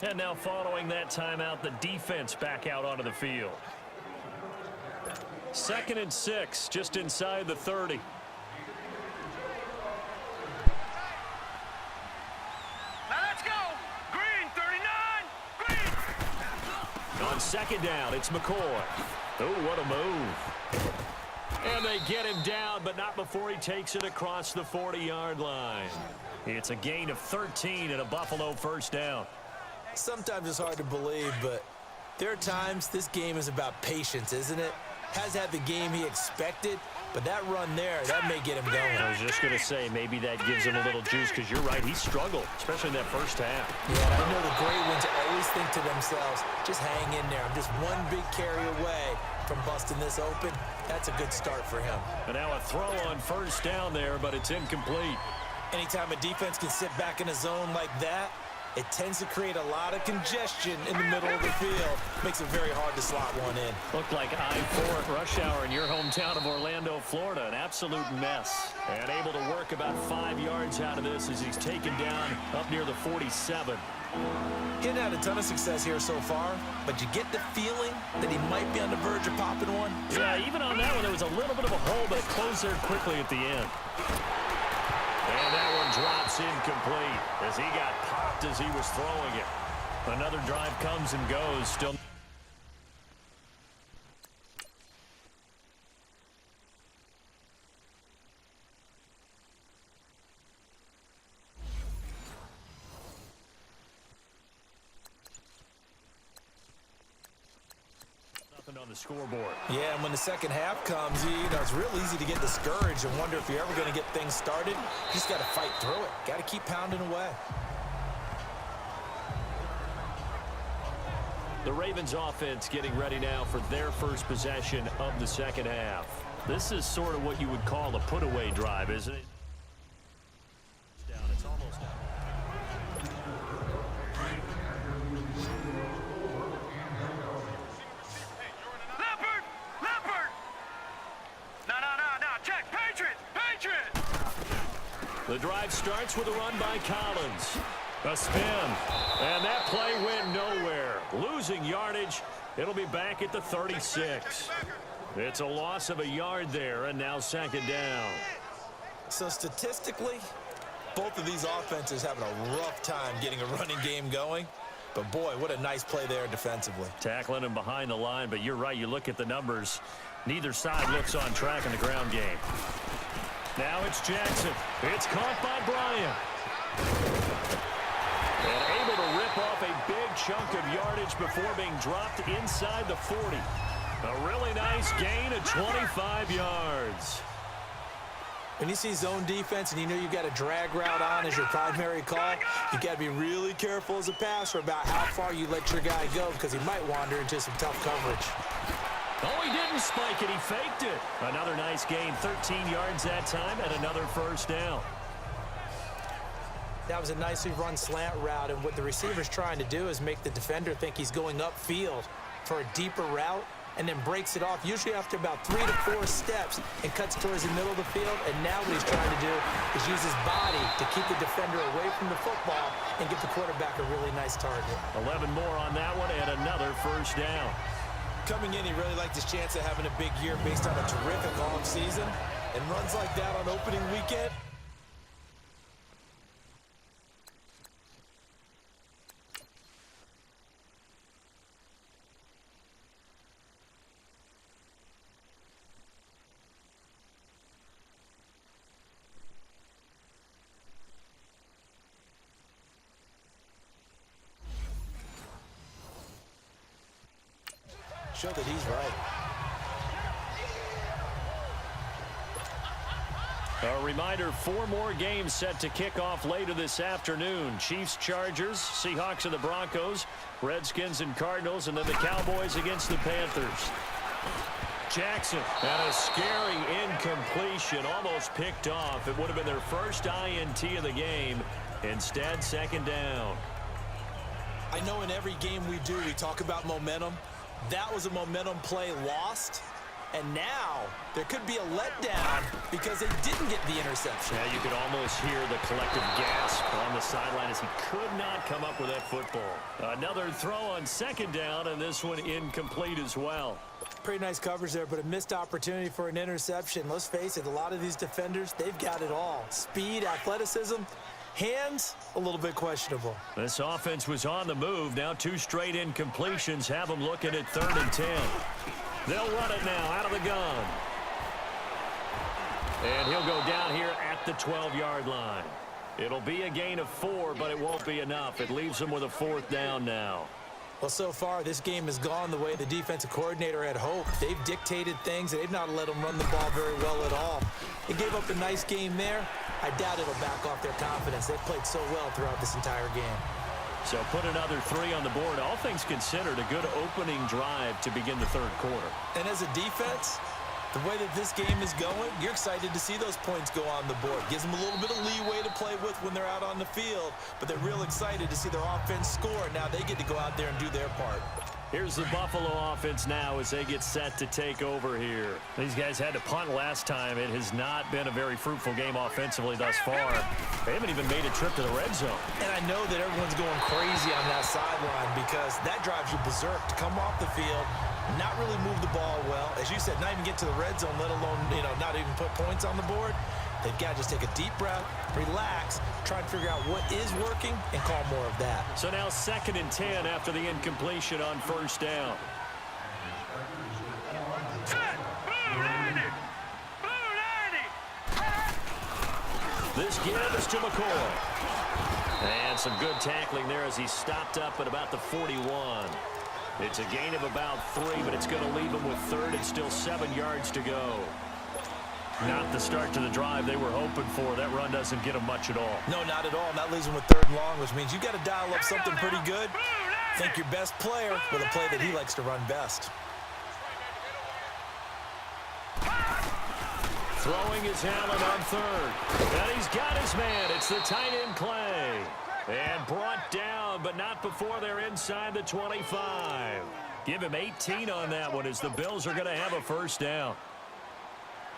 And now following that timeout, the defense back out onto the field. 2nd and 6, just inside the 30. Now let's go. Green, 39. Green. On 2nd down, it's McCoy. Oh, what a move. And they get him down, but not before he takes it across the 40-yard line. It's a gain of 13 and a Buffalo first down. Sometimes it's hard to believe, but there are times this game is about patience, isn't it? Has had the game he expected, but that run there, that may get him going. I was just going to say, maybe that gives him a little juice, because you're right, he struggled, especially in that first half. Yeah, I know the great ones always think to themselves, just hang in there. I'm just one big carry away from busting this open. That's a good start for him. And now a throw on first down there, but it's incomplete. Anytime a defense can sit back in a zone like that, it tends to create a lot of congestion in the middle of the field. Makes it very hard to slot one in. Looked like I-4 at rush hour in your hometown of Orlando, Florida. An absolute mess. And able to work about 5 yards out of this as he's taken down up near the 47. He hadn't had a ton of success here so far, but you get the feeling that he might be on the verge of popping one. Yeah, even on that one, there was a little bit of a hole, but it closed there quickly at the end. And that one drops incomplete as he got popped as he was throwing it. Another drive comes and goes. Still. Nothing on the scoreboard. Yeah, and when the second half comes, it's real easy to get discouraged and wonder if you're ever going to get things started. You just got to fight through it. Got to keep pounding away. The Ravens offense getting ready now for their first possession of the second half. This is sort of what you would call a put-away drive, isn't it? It's almost down. The drive starts with a run by Collins. A spin. And that play went nowhere. Losing yardage. It'll be back at the 36. It's a loss of a yard there, and now 2nd down. So statistically, both of these offenses having a rough time getting a running game going. But, boy, what a nice play there defensively. Tackling him behind the line, but you're right. You look at the numbers. Neither side looks on track in the ground game. Now it's Jackson. It's caught by Bryant. And able to rip off a big chunk of yardage before being dropped inside the 40. A really nice gain of 25 yards. When you see zone defense and you know you've got a drag route on as your primary call, you got to be really careful as a passer about how far you let your guy go because he might wander into some tough coverage. Oh, he didn't spike it. He faked it. Another nice gain, 13 yards that time, and another first down. That was a nicely run slant route, and what the receiver's trying to do is make the defender think he's going upfield for a deeper route and then breaks it off, usually after about 3 to 4 steps, and cuts towards the middle of the field. And now what he's trying to do is use his body to keep the defender away from the football and give the quarterback a really nice target. 11 more on that one, and another first down. Coming in, he really liked his chance of having a big year based on a terrific offseason. And runs like that on opening weekend. Show that he's right. A reminder, 4 more games set to kick off later this afternoon. Chiefs, Chargers, Seahawks and the Broncos, Redskins and Cardinals, and then the Cowboys against the Panthers. Jackson, and a scary incompletion, almost picked off. It would have been their first INT of the game. Instead, 2nd down. I know in every game we do, we talk about momentum. That was a momentum play lost, And now there could be a letdown because they didn't get the interception. Yeah, you could almost hear the collective gasp on the sideline as he could not come up with that football. Another throw on second down, and this one incomplete as well. Pretty nice coverage there, but a missed opportunity for an interception. Let's face it, a lot of these defenders, they've got it all. Speed, athleticism, hands, a little bit questionable. This offense was on the move. Now 2 straight incompletions have them looking at 3rd and 10. They'll run it now out of the gun. And he'll go down here at the 12-yard line. It'll be a gain of 4, but it won't be enough. It leaves them with a 4th down now. Well, so far, this game has gone the way the defensive coordinator had hoped. They've dictated things, and they've not let them run the ball very well at all. They gave up a nice game there. I doubt it'll back off their confidence. They've played so well throughout this entire game. So put another 3 on the board. All things considered, a good opening drive to begin the 3rd quarter. And as a defense, the way that this game is going, you're excited to see those points go on the board. Gives them a little bit of leeway to play with when they're out on the field, but they're real excited to see their offense score. Now they get to go out there and do their part. Here's the Buffalo offense now as they get set to take over here. These guys had to punt last time. It has not been a very fruitful game offensively thus far. They haven't even made a trip to the red zone. And I know that everyone's going crazy on that sideline because that drives you berserk to come off the field, not really move the ball well. As you said, not even get to the red zone, let alone, not even put points on the board. They've got to just take a deep breath, relax, try and figure out what is working, and call more of that. So now 2nd and 10 after the incompletion on 1st down. This give is to McCoy. And some good tackling there as he stopped up at about the 41. It's a gain of about 3, but it's going to leave him with 3rd and still 7 yards to go. Not the start to the drive they were hoping for. That run doesn't get them much at all. No, not at all. That leaves them with 3rd and long, which means you got to dial up something pretty good. Think your best player with a play that he likes to run best. Throwing is Allen on 3rd. And he's got his man. It's the tight end Clay. And brought down, but not before they're inside the 25. Give him 18 on that one as the Bills are going to have a 1st down.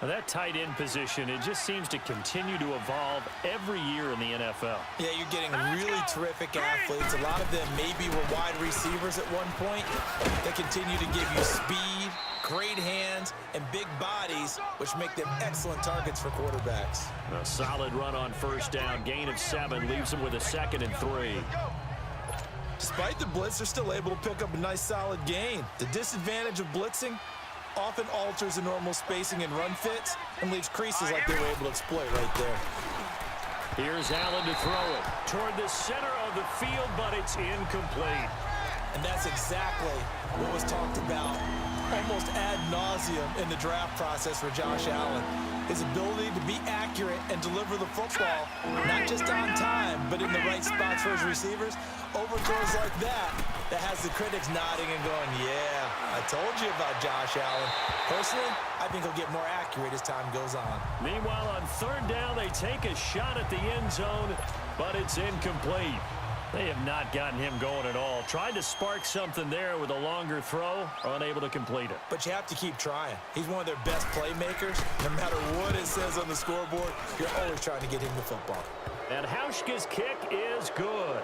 Now that tight end position, it just seems to continue to evolve every year in the NFL. Yeah, you're getting really terrific athletes. A lot of them maybe were wide receivers at one point. They continue to give you speed, great hands, and big bodies, which make them excellent targets for quarterbacks. A solid run on 1st down. Gain of 7 leaves them with a 2nd and 3. Despite the blitz, they're still able to pick up a nice solid gain. The disadvantage of blitzing often alters the normal spacing and run fits and leaves creases like they were able to exploit right there. Here's Allen to throw it toward the center of the field, but it's incomplete. And that's exactly what was talked about almost ad nauseum in the draft process for Josh Allen. His ability to be accurate and deliver the football, not just on time, but in the right spots for his receivers. Overthrows like that has the critics nodding and going, yeah, I told you about Josh Allen. Personally, I think he'll get more accurate as time goes on. Meanwhile, on 3rd down, they take a shot at the end zone, but it's incomplete. They have not gotten him going at all. Tried to spark something there with a longer throw, unable to complete it. But you have to keep trying. He's one of their best playmakers. No matter what it says on the scoreboard, you're always trying to get him the football. And Hauschka's kick is good.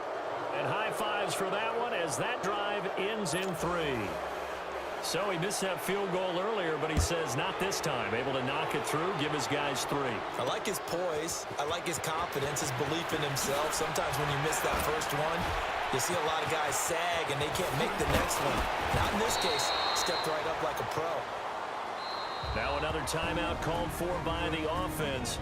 And high fives for that one as that drive ends in 3. So he missed that field goal earlier, but he says not this time. Able to knock it through, give his guys 3. I like his poise. I like his confidence, his belief in himself. Sometimes when you miss that first one, you see a lot of guys sag and they can't make the next one. Not in this case. Stepped right up like a pro. Now another timeout called for by the offense.